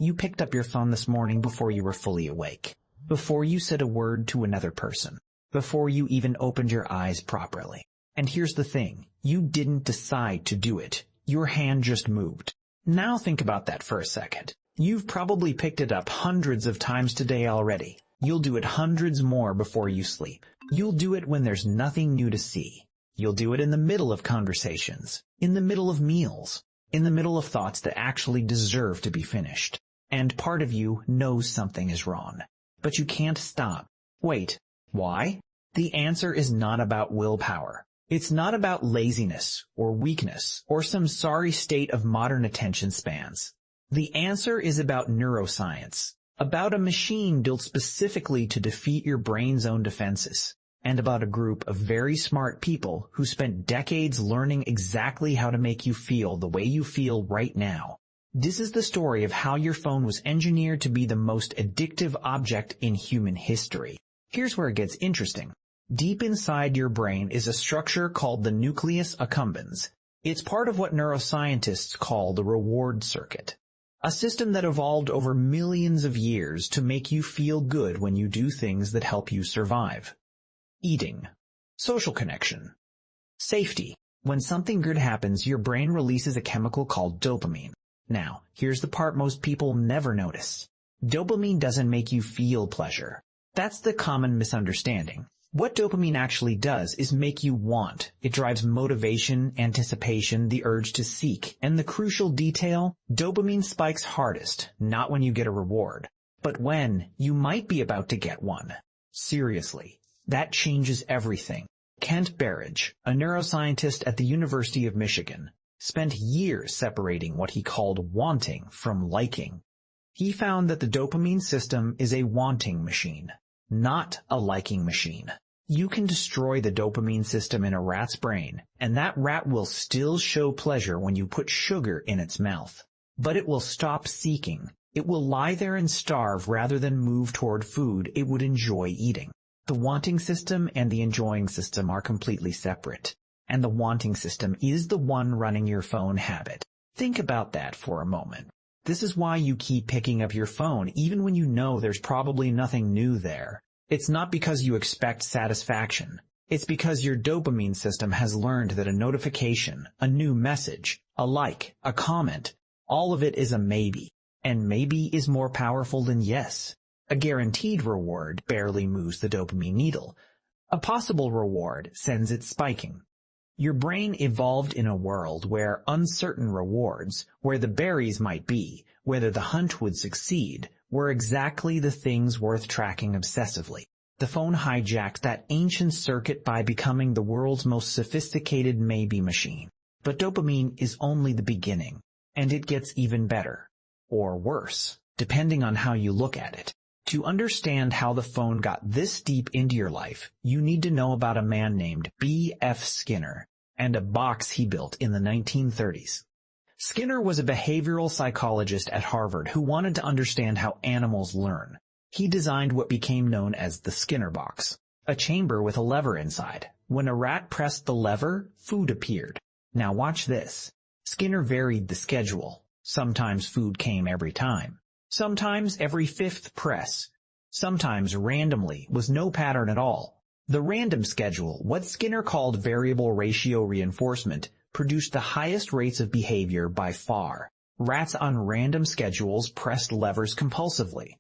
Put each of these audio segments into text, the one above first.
You picked up your phone this morning before you were fully awake, before you said a word to another person, before you even opened your eyes properly. And here's the thing, you didn't decide to do it. Your hand just moved. Now think about that for a second. You've probably picked it up hundreds of times today already. You'll do it hundreds more before you sleep. You'll do it when there's nothing new to see. You'll do it in the middle of conversations, in the middle of meals, in the middle of thoughts that actually deserve to be finished. And part of you knows something is wrong, but you can't stop. Wait, why? The answer is not about willpower. It's not about laziness or weakness or some sorry state of modern attention spans. The answer is about neuroscience, about a machine built specifically to defeat your brain's own defenses, and about a group of very smart people who spent decades learning exactly how to make you feel the way you feel right now. This is the story of how your phone was engineered to be the most addictive object in human history. Here's where it gets interesting. Deep inside your brain is a structure called the nucleus accumbens. It's part of what neuroscientists call the reward circuit, a system that evolved over millions of years to make you feel good when you do things that help you survive. Eating, social connection, safety. When something good happens, your brain releases a chemical called dopamine. Now, here's the part most people never notice. Dopamine doesn't make you feel pleasure. That's the common misunderstanding. What dopamine actually does is make you want. It drives motivation, anticipation, the urge to seek. And the crucial detail, dopamine spikes hardest, not when you get a reward, but when you might be about to get one. Seriously, that changes everything. Kent Berridge, a neuroscientist at the University of Michigan, spent years separating what he called wanting from liking. He found that the dopamine system is a wanting machine, not a liking machine. You can destroy the dopamine system in a rat's brain, and that rat will still show pleasure when you put sugar in its mouth. But it will stop seeking. It will lie there and starve rather than move toward food it would enjoy eating. The wanting system and the enjoying system are completely separate, and the wanting system is the one running your phone habit. Think about that for a moment. This is why you keep picking up your phone even when you know there's probably nothing new there. It's not because you expect satisfaction. It's because your dopamine system has learned that a notification, a new message, a like, a comment, all of it is a maybe. And maybe is more powerful than yes. A guaranteed reward barely moves the dopamine needle. A possible reward sends it spiking. Your brain evolved in a world where uncertain rewards, where the berries might be, whether the hunt would succeed, were exactly the things worth tracking obsessively. The phone hijacked that ancient circuit by becoming the world's most sophisticated maybe machine. But dopamine is only the beginning, and it gets even better, or worse, depending on how you look at it. To understand how the phone got this deep into your life, you need to know about a man named B.F. Skinner and a box he built in the 1930s. Skinner was a behavioral psychologist at Harvard who wanted to understand how animals learn. He designed what became known as the Skinner box, a chamber with a lever inside. When a rat pressed the lever, food appeared. Now watch this. Skinner varied the schedule. Sometimes food came every time. Sometimes every fifth press. Sometimes randomly, with no pattern at all. The random schedule, what Skinner called variable ratio reinforcement, produced the highest rates of behavior by far. Rats on random schedules pressed levers compulsively.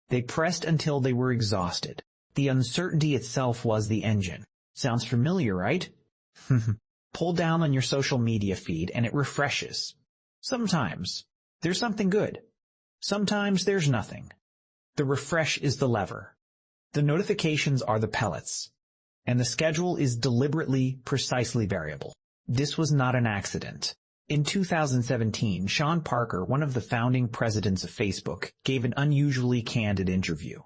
They pressed until they were exhausted. The uncertainty itself was the engine. Sounds familiar, right? Pull down on your social media feed and it refreshes. Sometimes there's something good. Sometimes there's nothing. The refresh is the lever. The notifications are the pellets. And the schedule is deliberately, precisely variable. This was not an accident. In 2017, Sean Parker, one of the founding presidents of Facebook, gave an unusually candid interview.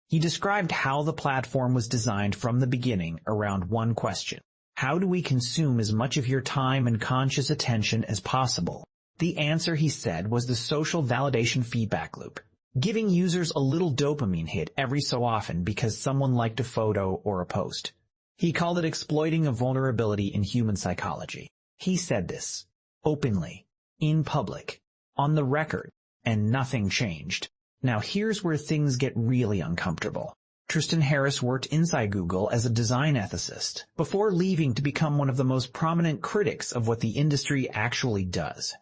He described how the platform was designed from the beginning around one question. How do we consume as much of your time and conscious attention as possible? The answer, he said, was the social validation feedback loop, giving users a little dopamine hit every so often because someone liked a photo or a post. He called it exploiting a vulnerability in human psychology. He said this openly, in public, on the record. and nothing changed. Now here's where things get really uncomfortable. Tristan Harris worked inside Google as a design ethicist before leaving to become one of the most prominent critics of what the industry actually does.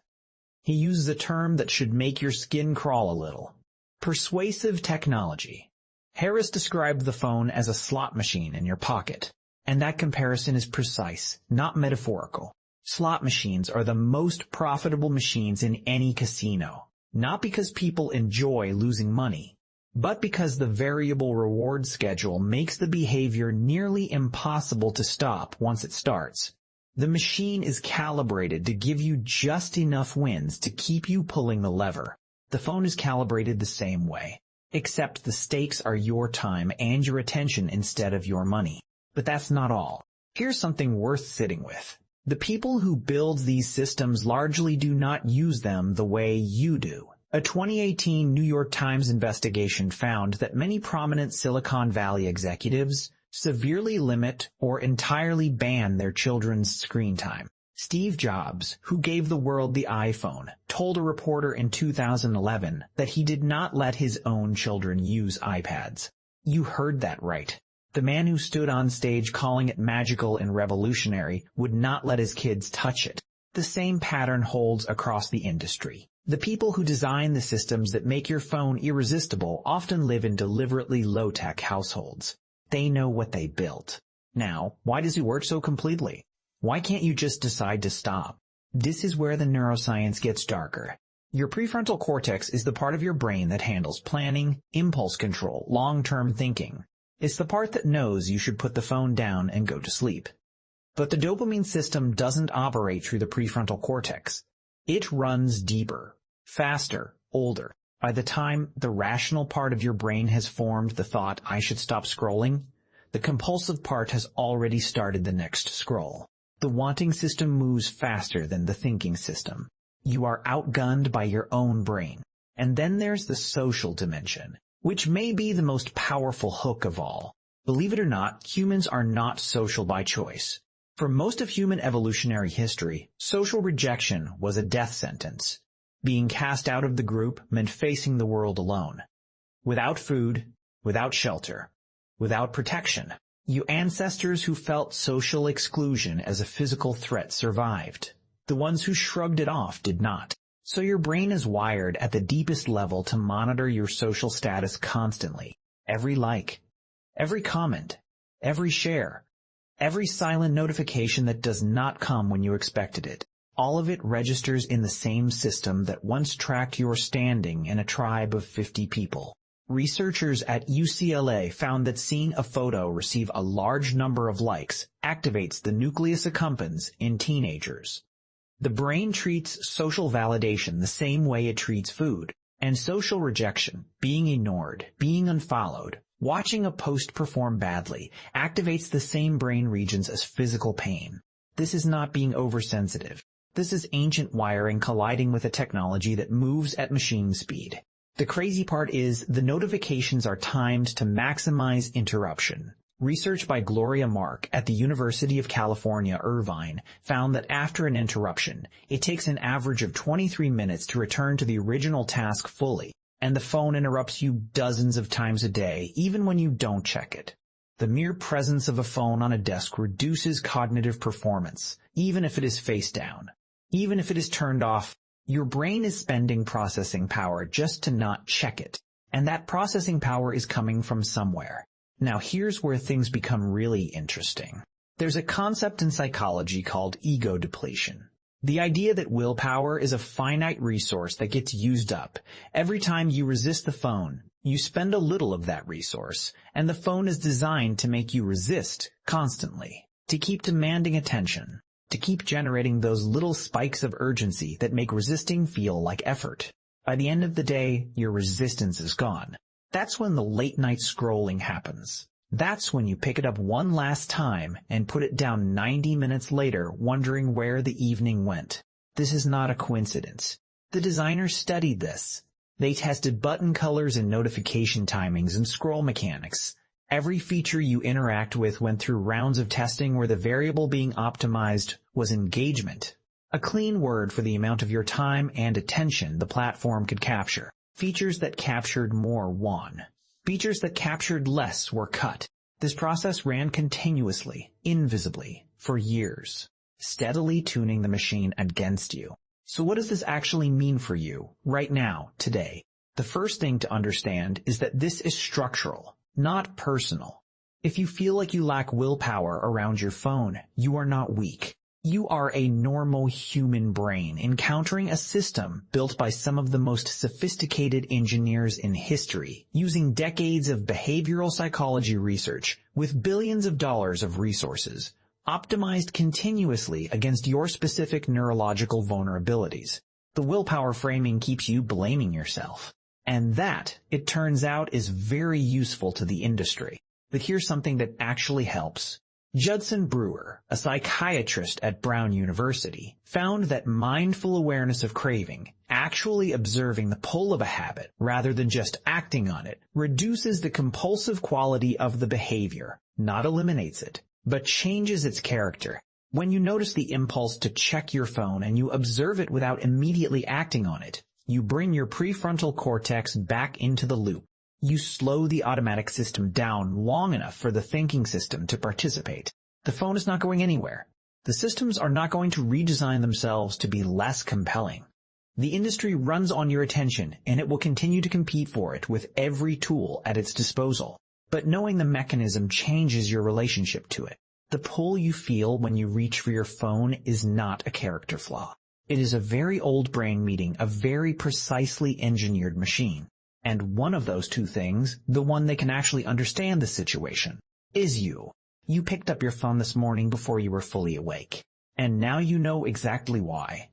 He uses a term that should make your skin crawl a little: persuasive technology. Harris described the phone as a slot machine in your pocket, and that comparison is precise, not metaphorical. Slot machines are the most profitable machines in any casino, not because people enjoy losing money, but because the variable reward schedule makes the behavior nearly impossible to stop once it starts. The machine is calibrated to give you just enough wins to keep you pulling the lever. The phone is calibrated the same way, except the stakes are your time and your attention instead of your money. But that's not all. Here's something worth sitting with. The people who build these systems largely do not use them the way you do. A 2018 New York Times investigation found that many prominent Silicon Valley executives severely limit or entirely ban their children's screen time. Steve Jobs, who gave the world the iPhone, told a reporter in 2011 that he did not let his own children use iPads. You heard that right. The man who stood on stage calling it magical and revolutionary would not let his kids touch it. The same pattern holds across the industry. The people who design the systems that make your phone irresistible often live in deliberately low-tech households. They know what they built. Now, why does it work so completely? Why can't you just decide to stop? This is where the neuroscience gets darker. Your prefrontal cortex is the part of your brain that handles planning, impulse control, long-term thinking. It's the part that knows you should put the phone down and go to sleep. But the dopamine system doesn't operate through the prefrontal cortex. It runs deeper, faster, older. By the time the rational part of your brain has formed the thought, "I should stop scrolling," the compulsive part has already started the next scroll. The wanting system moves faster than the thinking system. You are outgunned by your own brain. And then there's the social dimension, which may be the most powerful hook of all. Believe it or not, humans are not social by choice. For most of human evolutionary history, social rejection was a death sentence. Being cast out of the group meant facing the world alone. Without food, without shelter, without protection. You ancestors who felt social exclusion as a physical threat survived. The ones who shrugged it off did not. So your brain is wired at the deepest level to monitor your social status constantly. Every like, every comment, every share, every silent notification that does not come when you expected it. All of it registers in the same system that once tracked your standing in a tribe of 50 people. Researchers at UCLA found that seeing a photo receive a large number of likes activates the nucleus accumbens in teenagers. The brain treats social validation the same way it treats food, and social rejection, being ignored, being unfollowed, watching a post perform badly, activates the same brain regions as physical pain. This is not being oversensitive. This is ancient wiring colliding with a technology that moves at machine speed. The crazy part is the notifications are timed to maximize interruption. Research by Gloria Mark at the University of California, Irvine, found that after an interruption, it takes an average of 23 minutes to return to the original task fully, and the phone interrupts you dozens of times a day, even when you don't check it. The mere presence of a phone on a desk reduces cognitive performance, even if it is face down. Even if it is turned off, your brain is spending processing power just to not check it, and that processing power is coming from somewhere. Now here's where things become really interesting. There's a concept in psychology called ego depletion. The idea that willpower is a finite resource that gets used up. Every time you resist the phone, you spend a little of that resource, and the phone is designed to make you resist constantly, to keep demanding attention, to keep generating those little spikes of urgency that make resisting feel like effort. By the end of the day, your resistance is gone. That's when the late-night scrolling happens. That's when you pick it up one last time and put it down 90 minutes later wondering where the evening went. This is not a coincidence. The designers studied this. They tested button colors and notification timings and scroll mechanics. Every feature you interact with went through rounds of testing where the variable being optimized was engagement, A clean word for the amount of your time and attention the platform could capture. Features that captured more won. Features that captured less were cut. This process ran continuously, invisibly, for years, steadily tuning the machine against you. So what does this actually mean for you, right now, today? The first thing to understand is that this is structural, not personal. If you feel like you lack willpower around your phone, you are not weak. You are a normal human brain encountering a system built by some of the most sophisticated engineers in history, using decades of behavioral psychology research with billions of dollars of resources, optimized continuously against your specific neurological vulnerabilities. The willpower framing keeps you blaming yourself. And that, it turns out, is very useful to the industry. But here's something that actually helps. Judson Brewer, a psychiatrist at Brown University, found that mindful awareness of craving, actually observing the pull of a habit rather than just acting on it, reduces the compulsive quality of the behavior, not eliminates it, but changes its character. When you notice the impulse to check your phone and you observe it without immediately acting on it, you bring your prefrontal cortex back into the loop. You slow the automatic system down long enough for the thinking system to participate. The phone is not going anywhere. The systems are not going to redesign themselves to be less compelling. The industry runs on your attention, and it will continue to compete for it with every tool at its disposal. But knowing the mechanism changes your relationship to it. The pull you feel when you reach for your phone is not a character flaw. It is a very old brain meeting a very precisely engineered machine. And one of those two things, the one that can actually understand the situation, is you. You picked up your phone this morning before you were fully awake. And now you know exactly why.